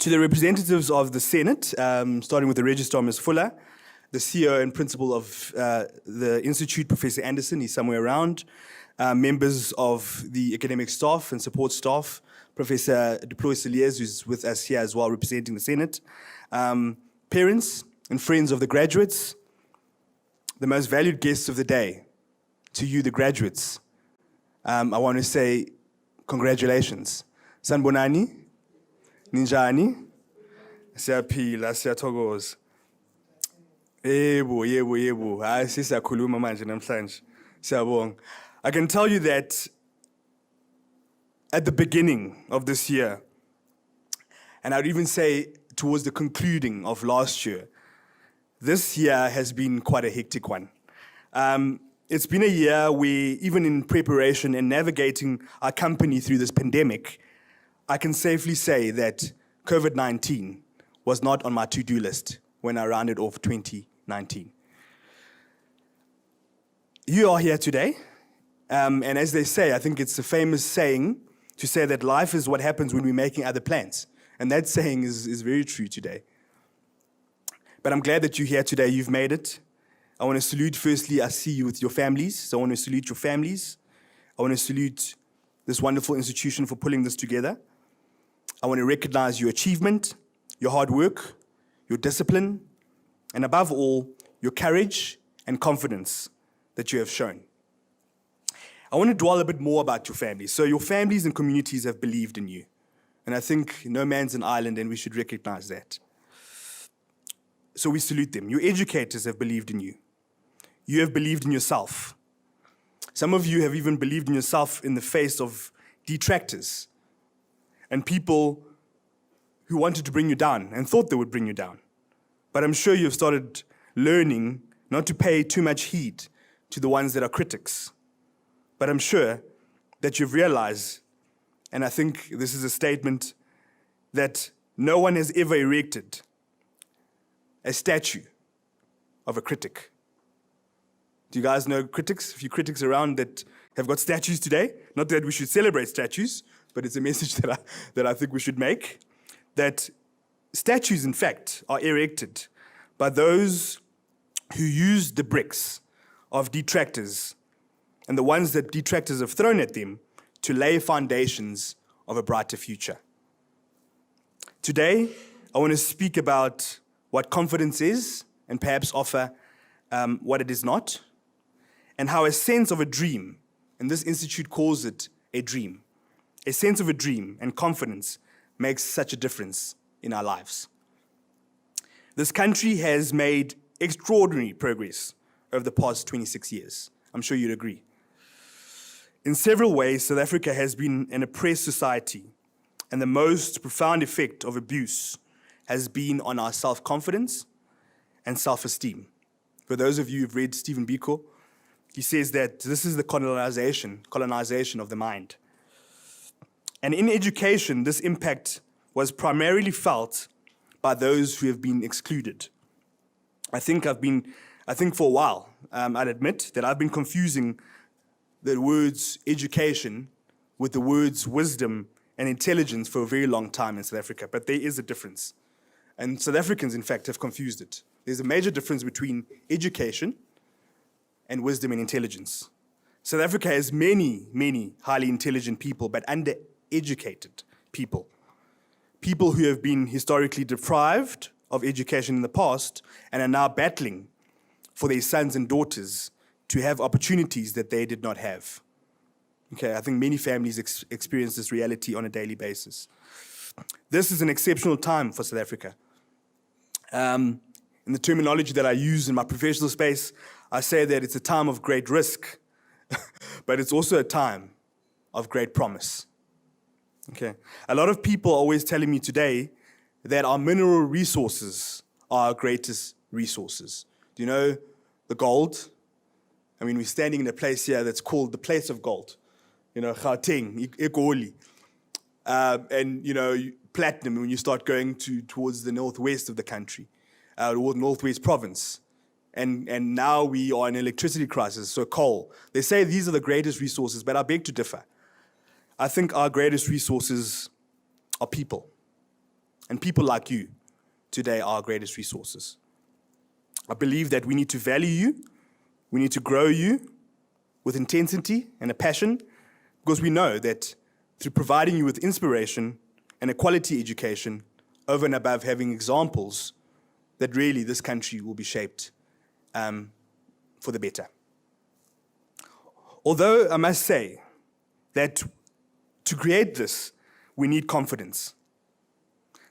To the representatives of the Senate, starting with the Registrar, Ms. Fuller, the CEO and Principal of the Institute, Professor Anderson, he's somewhere around, members of the academic staff and support staff, Professor Diploma, who's with us here as well, representing the Senate, parents and friends of the graduates, the most valued guests of the day, to you, the graduates, I want to say congratulations. Sanbonani, Ninjani, siyaphila, siyathokoza. Yebo. Hayi sisakhuluma manje namhlanje. Siyabonga. I can tell you that at the beginning of this year, and I'd even say towards the concluding of last year, this year has been quite a hectic one. It's been a year where, even in preparation and navigating our company through this pandemic, I can safely say that COVID-19 was not on my to-do list when I rounded off 2019. You are here today, and as they say, I think it's a famous saying to say that life is what happens when we're making other plans. And that saying is very true today. But I'm glad that you're here today. You've made it. I want to salute, firstly, I see you with your families. So I want to salute your families. I want to salute this wonderful institution for pulling this together. I want to recognize your achievement, your hard work, your discipline, and above all, your courage and confidence that you have shown. I want to dwell a bit more about your families. So your families and communities have believed in you. And I think no man's an island, and we should recognize that. So we salute them. Your educators have believed in you. You have believed in yourself. Some of you have even believed in yourself in the face of detractors and people who wanted to bring you down and thought they would bring you down. But I'm sure you've started learning not to pay too much heed to the ones that are critics. But I'm sure that you've realized, and I think this is a statement, that no one has ever erected a statue of a critic. Do you guys know critics? A few critics around that have got statues today. Not that we should celebrate statues, but it's a message that I think we should make. That statues, in fact, are erected by those who use the bricks of detractors and the ones that detractors have thrown at them to lay foundations of a brighter future. Today, I want to speak about what confidence is and perhaps offer what it is not, and how a sense of a dream, and this institute calls it a dream, a sense of a dream and confidence makes such a difference in our lives. This country has made extraordinary progress over the past 26 years. I'm sure you'd agree. In several ways, South Africa has been an oppressed society, and the most profound effect of abuse has been on our self-confidence and self-esteem. For those of you who've read Stephen Biko, he says that this is the colonization of the mind. And in education, this impact was primarily felt by those who have been excluded. I think for a while, I'd admit that I've been confusing the words education with the words wisdom and intelligence for a very long time in South Africa, but there is a difference. And South Africans, in fact, have confused it. There's a major difference between education and wisdom and intelligence. South Africa has many, many highly intelligent people, but undereducated people. People who have been historically deprived of education in the past and are now battling for their sons and daughters to have opportunities that they did not have. Okay, I think many families experience this reality on a daily basis. This is an exceptional time for South Africa. In the terminology that I use in my professional space, I say that it's a time of great risk, but it's also a time of great promise. Okay, a lot of people are always telling me today that our mineral resources are our greatest resources. Do you know the gold? I mean, we're standing in a place here that's called the place of gold. You know, Gauteng, Egoli. And, you know, platinum when you start going towards the northwest of the country, or northwest province. And now we are in an electricity crisis, so coal. They say these are the greatest resources, but I beg to differ. I think our greatest resources are people. And people like you today are our greatest resources. I believe that we need to value you, we need to grow you with intensity and a passion, because we know that through providing you with inspiration and a quality education, over and above having examples, that really this country will be shaped for the better. Although I must say that to create this, we need confidence.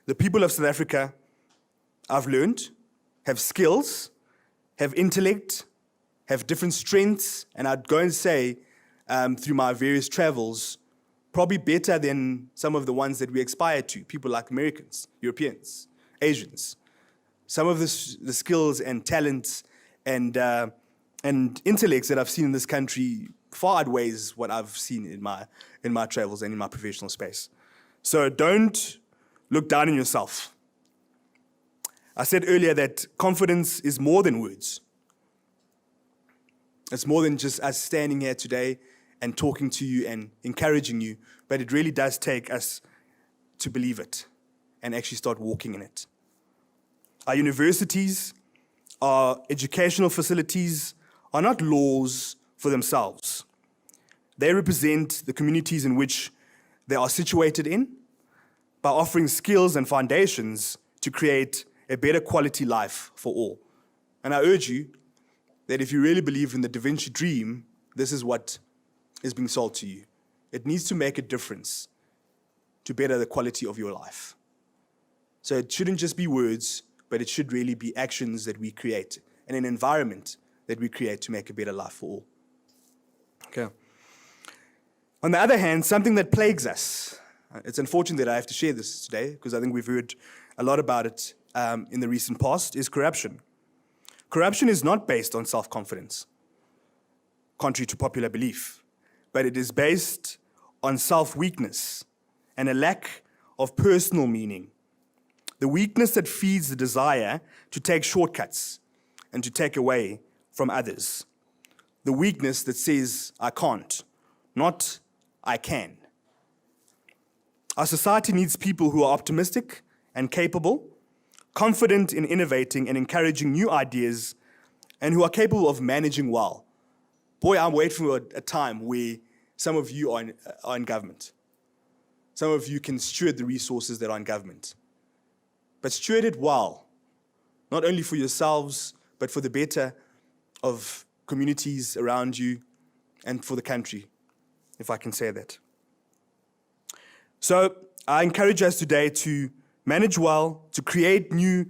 The people of South Africa, I've learned, have skills, have intellect, have different strengths, and I'd go and say, through my various travels, probably better than some of the ones that we aspire to, people like Americans, Europeans, Asians. Some of the skills and talents and intellects that I've seen in this country far outweighs what I've seen in my travels and in my professional space. So don't look down on yourself. I said earlier that confidence is more than words. It's more than just us standing here today and talking to you and encouraging you, but it really does take us to believe it and actually start walking in it. Our universities, our educational facilities are not laws for themselves. They represent the communities in which they are situated in by offering skills and foundations to create a better quality life for all. And I urge you that if you really believe in the Da Vinci dream, this is what is being sold to you. It needs to make a difference to better the quality of your life. So it shouldn't just be words, but it should really be actions that we create and an environment that we create to make a better life for all. Okay. On the other hand, something that plagues us, it's unfortunate that I have to share this today because I think we've heard a lot about it in the recent past, is corruption. Corruption is not based on self-confidence, contrary to popular belief, but it is based on self-weakness and a lack of personal meaning. The weakness that feeds the desire to take shortcuts and to take away from others. The weakness that says, I can't, not I can. Our society needs people who are optimistic and capable, confident in innovating and encouraging new ideas, and who are capable of managing well. Boy, I'm waiting for a time where some of you are in government. Some of you can steward the resources that are in government. But steward it well, not only for yourselves, but for the better of communities around you and for the country, if I can say that. So I encourage us today to manage well, to create new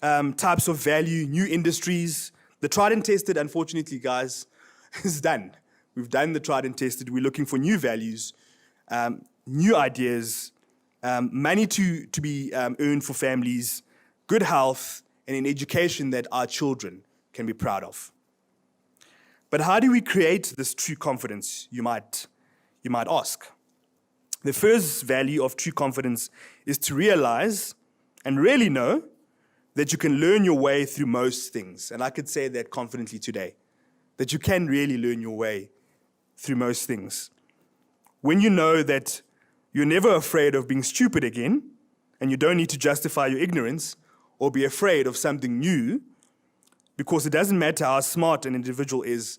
types of value, new industries. The tried and tested, unfortunately, guys, is done. We've done the tried and tested. We're looking for new values, new ideas, money to be earned for families, good health, and an education that our children can be proud of. But how do we create this true confidence, you might ask? The first value of true confidence is to realize and really know that you can learn your way through most things. And I could say that confidently today, that you can really learn your way through most things. When you know that you're never afraid of being stupid again, and you don't need to justify your ignorance or be afraid of something new, because it doesn't matter how smart an individual is,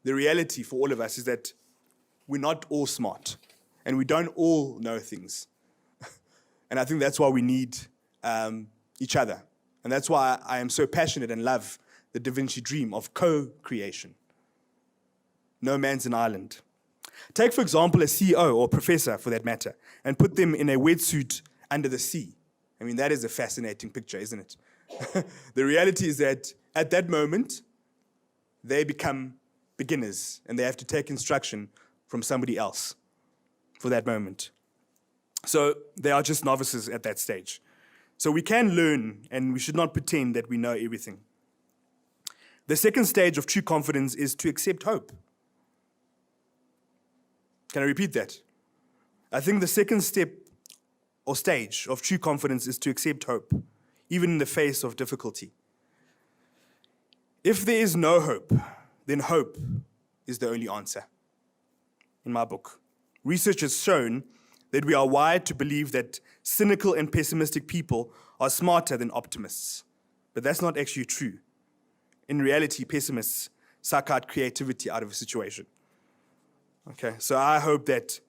the reality for all of us is that we're not all smart, and we don't all know things. And I think that's why we need each other. And that's why I am so passionate and love the Da Vinci dream of co-creation. No man's an island. Take, for example, a CEO or professor, for that matter, and put them in a wetsuit under the sea. I mean, that is a fascinating picture, isn't it? The reality is that at that moment, they become beginners, and they have to take instruction from somebody else for that moment. So they are just novices at that stage. So we can learn, and we should not pretend that we know everything. The second stage of true confidence is to accept hope. Can I repeat that? I think the second step or stage of true confidence is to accept hope, even in the face of difficulty. If there is no hope, then hope is the only answer. In my book, research has shown that we are wired to believe that cynical and pessimistic people are smarter than optimists. But that's not actually true. In reality, pessimists suck out creativity out of a situation. Okay, so I hope that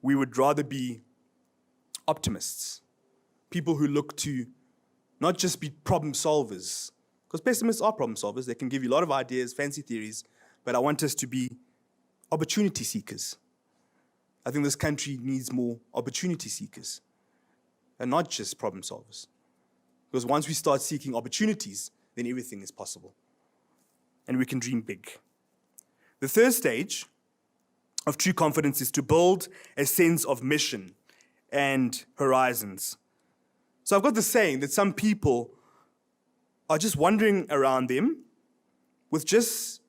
we would rather be optimists, people who look to not just be problem solvers, because pessimists are problem solvers. They can give you a lot of ideas, fancy theories, but I want us to be opportunity seekers. I think this country needs more opportunity seekers and not just problem solvers. Because once we start seeking opportunities, then everything is possible. And we can dream big. The third stage of true confidence is to build a sense of mission and horizons. So I've got this saying that some people are just wandering around them with just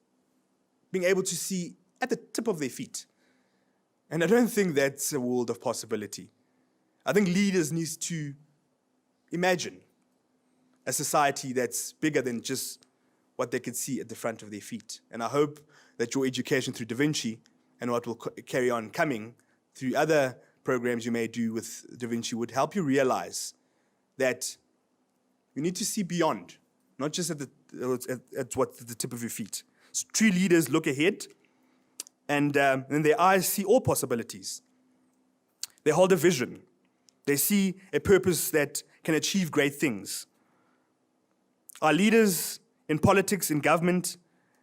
being able to see at the tip of their feet. And I don't think that's a world of possibility. I think leaders need to imagine a society that's bigger than just what they could see at the front of their feet. And I hope that your education through Vinci and what will carry on coming through other programs you may do with Vinci would help you realize that you need to see beyond, not just at what's at the tip of your feet. So true leaders look ahead, and their eyes see all possibilities. They hold a vision. They see a purpose that can achieve great things. Our leaders in politics, in government,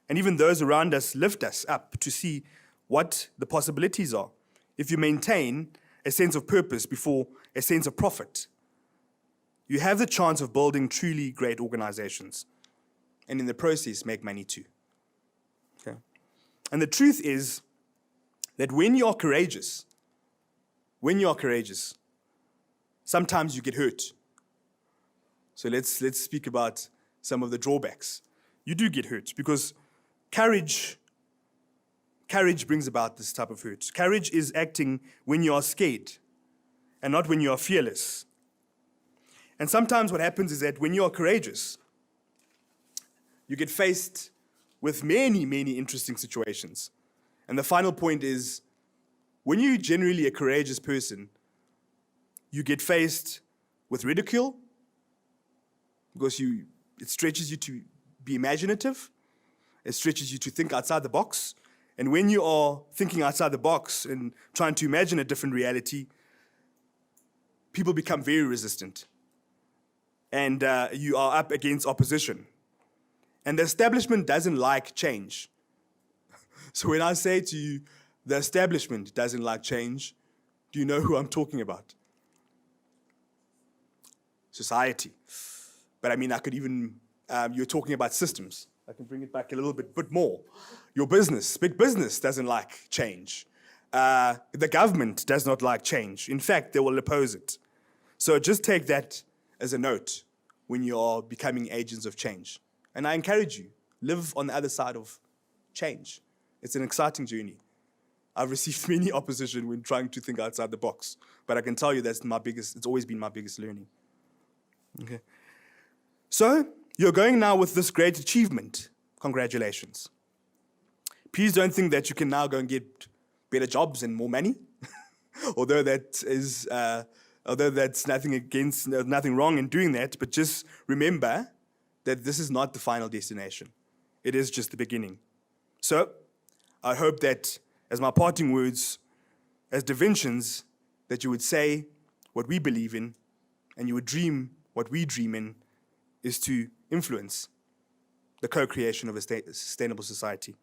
and even those around us lift us up to see what the possibilities are. If you maintain a sense of purpose before a sense of profit, you have the chance of building truly great organizations, and in the process, make money too. Okay? And the truth is that when you are courageous, sometimes you get hurt. So let's speak about some of the drawbacks. You do get hurt because courage brings about this type of hurt. Courage is acting when you are scared and not when you are fearless. And sometimes what happens is that when you are courageous, you get faced with many, many interesting situations. And the final point is, when you're generally a courageous person, you get faced with ridicule because it stretches you to be imaginative. It stretches you to think outside the box. And when you are thinking outside the box and trying to imagine a different reality, people become very resistant. And you are up against opposition. And the establishment doesn't like change. So when I say to you, the establishment doesn't like change, do you know who I'm talking about? Society. But I mean, I could even, you're talking about systems. I can bring it back a little bit more. Your business, big business doesn't like change. The government does not like change. In fact, they will oppose it. So just take that as a note when you are becoming agents of change. And I encourage you, live on the other side of change. It's an exciting journey. I've received many opposition when trying to think outside the box, but I can tell you it's always been my biggest learning. Okay. So, you're going now with this great achievement. Congratulations. Please don't think that you can now go and get better jobs and more money, although that's nothing wrong in doing that, but just remember that this is not the final destination. It is just the beginning. So, I hope that as my parting words, as Da Vincians, that you would say what we believe in, and you would dream what we dream in, is to influence the co-creation of a sustainable society.